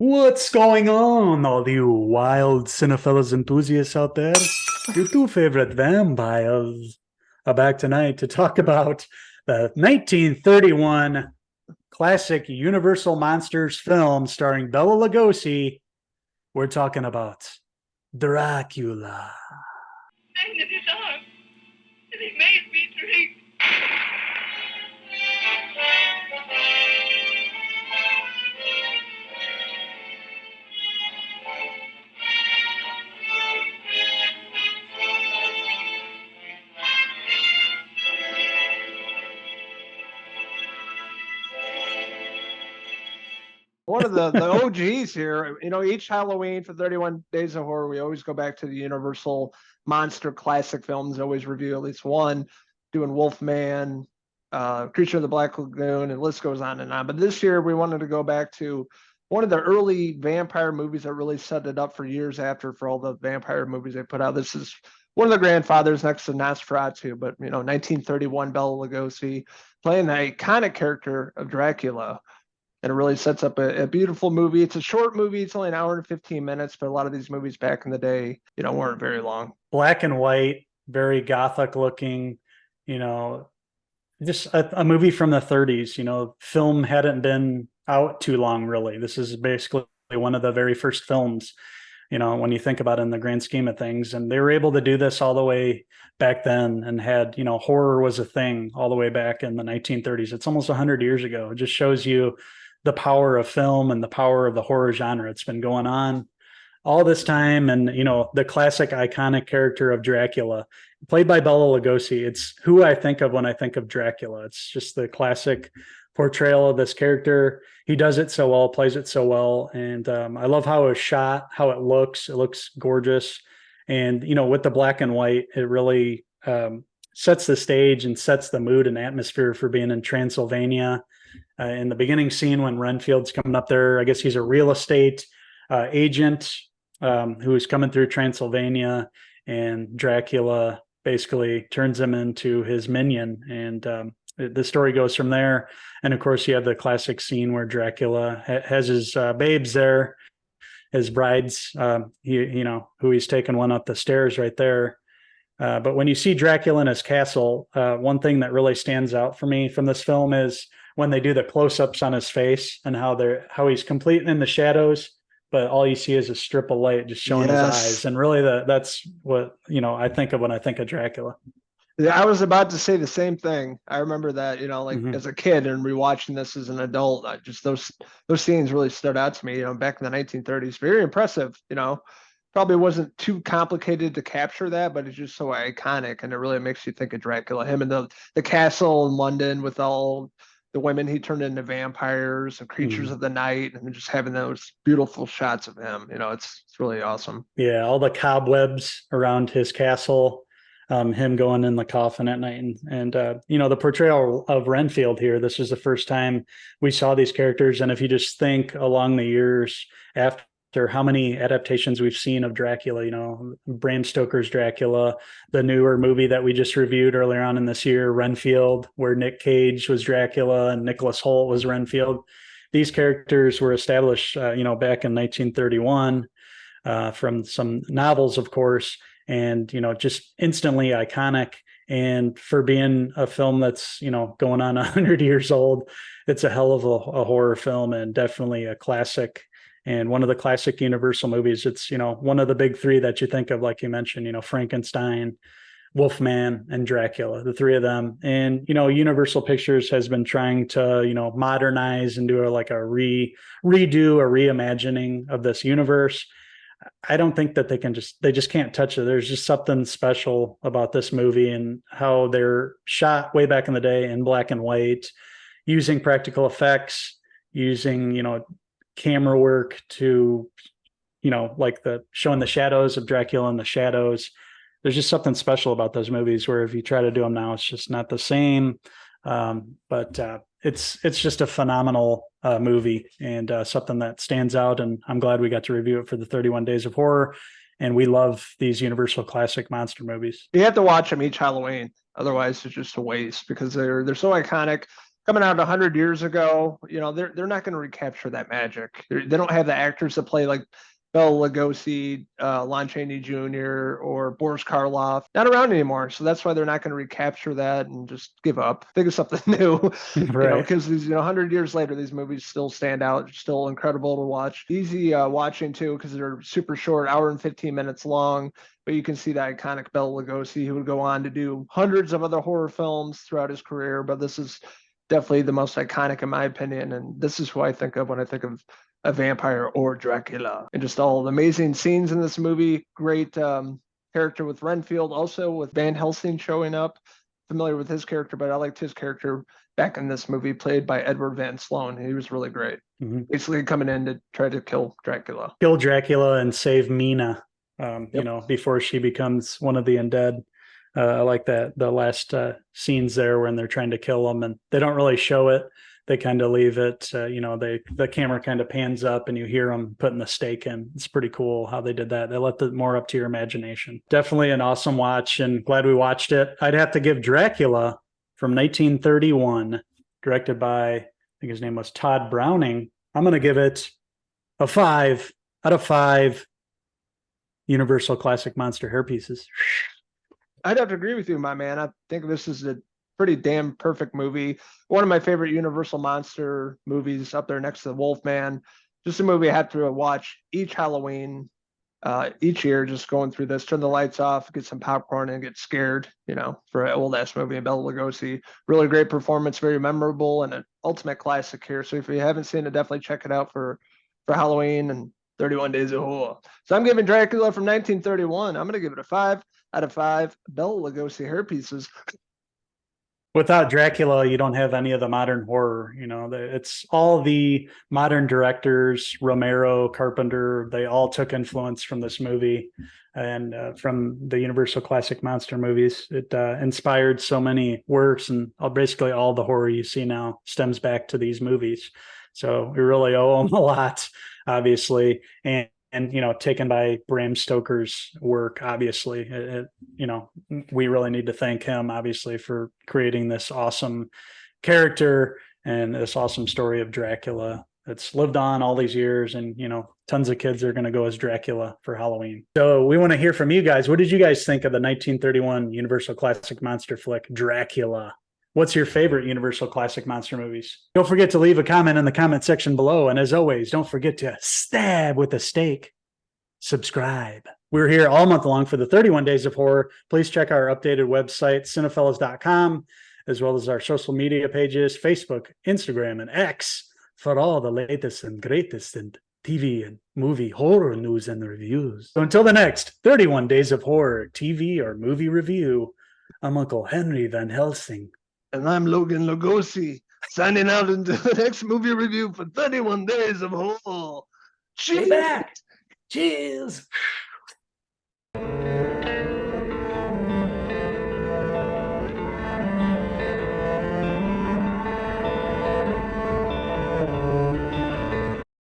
What's going on, all you wild Cinephellas enthusiasts out there? Your two favorite vampires are back tonight to talk about the 1931 classic Universal Monsters film starring Bela Lugosi. We're talking about Dracula. Magnus his arm, and he made me drink. One of the OGs here. Each Halloween for 31 Days of Horror, we always go back to the Universal Monster classic films, always review at least one, doing Wolfman, Creature of the Black Lagoon, and the list goes on and on. But this year, we wanted to go back to one of the early vampire movies that really set it up for years after for all the vampire movies they put out. This is one of the grandfathers next to Nosferatu, but 1931 Bela Lugosi playing the iconic character of Dracula. And it really sets up a beautiful movie. It's a short movie. It's only an hour and 15 minutes, but a lot of these movies back in the day, weren't very long. Black and white, very gothic looking, you know, just a movie from the 30s. Film hadn't been out too long, really. This is basically one of the very first films, when you think about it in the grand scheme of things. And they were able to do this all the way back then and had, horror was a thing all the way back in the 1930s. It's almost 100 years ago. It just shows you the power of film and the power of the horror genre. It's been going on all this time. And, the classic iconic character of Dracula, played by Bela Lugosi, it's who I think of when I think of Dracula. It's just the classic portrayal of this character. He does it so well, plays it so well. And I love how it's shot, how it looks. It looks gorgeous. And, with the black and white, it really sets the stage and sets the mood and atmosphere for being in Transylvania. In the beginning scene when Renfield's coming up there, I guess he's a real estate agent who's coming through Transylvania, and Dracula basically turns him into his minion. And the story goes from there. And of course, you have the classic scene where Dracula has his babes there, his brides, who he's taking one up the stairs right there. But when you see Dracula in his castle, one thing that really stands out for me from this film is when they do the close-ups on his face and how he's complete in the shadows, but all you see is a strip of light just showing his eyes. And really that's what, I think of when I think of Dracula. Yeah, I was about to say the same thing. I remember that, as a kid and rewatching this as an adult, just those scenes really stood out to me, back in the 1930s. Very impressive, probably wasn't too complicated to capture that, but it's just so iconic, and it really makes you think of Dracula. Him in the castle in London with all the women he turned into vampires and creatures of the night, and just having those beautiful shots of him. It's really awesome. Yeah, all the cobwebs around his castle, him going in the coffin at night, and the portrayal of Renfield here. This is the first time we saw these characters, and if you just think along the years after how many adaptations we've seen of Dracula, Bram Stoker's Dracula, the newer movie that we just reviewed earlier on in this year, Renfield, where Nick Cage was Dracula and Nicholas Hoult was Renfield. These characters were established, back in 1931 from some novels, of course, and, just instantly iconic. And for being a film that's, going on 100 years old, it's a hell of a horror film and definitely a classic. And one of the classic Universal movies. It's, one of the big three that you think of, like you mentioned, Frankenstein, Wolfman, and Dracula, the three of them. And, Universal Pictures has been trying to, modernize and do redo, a reimagining of this universe. I don't think that they just can't touch it. There's just something special about this movie and how they're shot way back in the day in black and white, using practical effects, using, camera work to, showing the shadows of Dracula in the shadows. There's just something special about those movies where if you try to do them now, it's just not the same. But it's just a phenomenal movie and something that stands out. And I'm glad we got to review it for the 31 Days of Horror. And we love these Universal classic monster movies. You have to watch them each Halloween. Otherwise, it's just a waste because they're so iconic. coming out 100 years ago, they're not going to recapture that magic. They don't have the actors that play like Bela Lugosi, Lon Chaney Jr., or Boris Karloff, not around anymore. So that's why they're not going to recapture that and just give up. Think of something new, Right. because these, 100 years later, these movies still stand out, still incredible to watch. Easy watching too, because they're super short, hour and 15 minutes long. But you can see the iconic Bela Lugosi, who would go on to do hundreds of other horror films throughout his career. But this is definitely the most iconic in my opinion. And this is who I think of when I think of a vampire or Dracula. And just all the amazing scenes in this movie. Great character with Renfield, also with Van Helsing showing up. Familiar with his character, but I liked his character back in this movie, played by Edward Van Sloan. He was really great. Mm-hmm. Basically coming in to try to kill Dracula. Kill Dracula and save Mina, before she becomes one of the undead. I like that, the last scenes there when they're trying to kill him, and they don't really show it. They kind of leave it, the camera kind of pans up and you hear them putting the stake in. It's pretty cool how they did that. They let the more up to your imagination. Definitely an awesome watch, and glad we watched it. I'd have to give Dracula from 1931, directed by, I think his name was Todd Browning. I'm going to give it a 5 out of 5 Universal Classic Monster hairpieces. I'd have to agree with you, my man. I think this is a pretty damn perfect movie. One of my favorite Universal monster movies, up there next to the Wolfman. Just a movie I have to watch each Halloween, each year, just going through this, turn the lights off, get some popcorn and get scared, for an old ass movie. And Bela Lugosi, really great performance, very memorable, and an ultimate classic here. So if you haven't seen it, definitely check it out for Halloween and 31 Days of Horror. So I'm giving Dracula from 1931. I'm going to give it a 5 out of 5 Bela Lugosi hairpieces. Without Dracula, you don't have any of the modern horror. It's all the modern directors, Romero, Carpenter, they all took influence from this movie and from the Universal Classic Monster movies. It inspired so many works, and basically all the horror you see now stems back to these movies. So we really owe them a lot, obviously. And taken by Bram Stoker's work, obviously. We really need to thank him, obviously, for creating this awesome character and this awesome story of Dracula that's lived on all these years. And, tons of kids are going to go as Dracula for Halloween. So we want to hear from you guys. What did you guys think of the 1931 Universal Classic Monster flick, Dracula? What's your favorite Universal Classic Monster movies? Don't forget to leave a comment in the comment section below. And as always, don't forget to stab with a stake. Subscribe. We're here all month long for the 31 Days of Horror. Please check our updated website, Cinephellas.com, as well as our social media pages, Facebook, Instagram, and X, for all the latest and greatest in TV and movie horror news and reviews. So until the next 31 Days of Horror TV or movie review, I'm Uncle Henry Van Helsing. And I'm Logan Lugosi, signing out into the next movie review for 31 Days of Horror. Cheers! Cheers!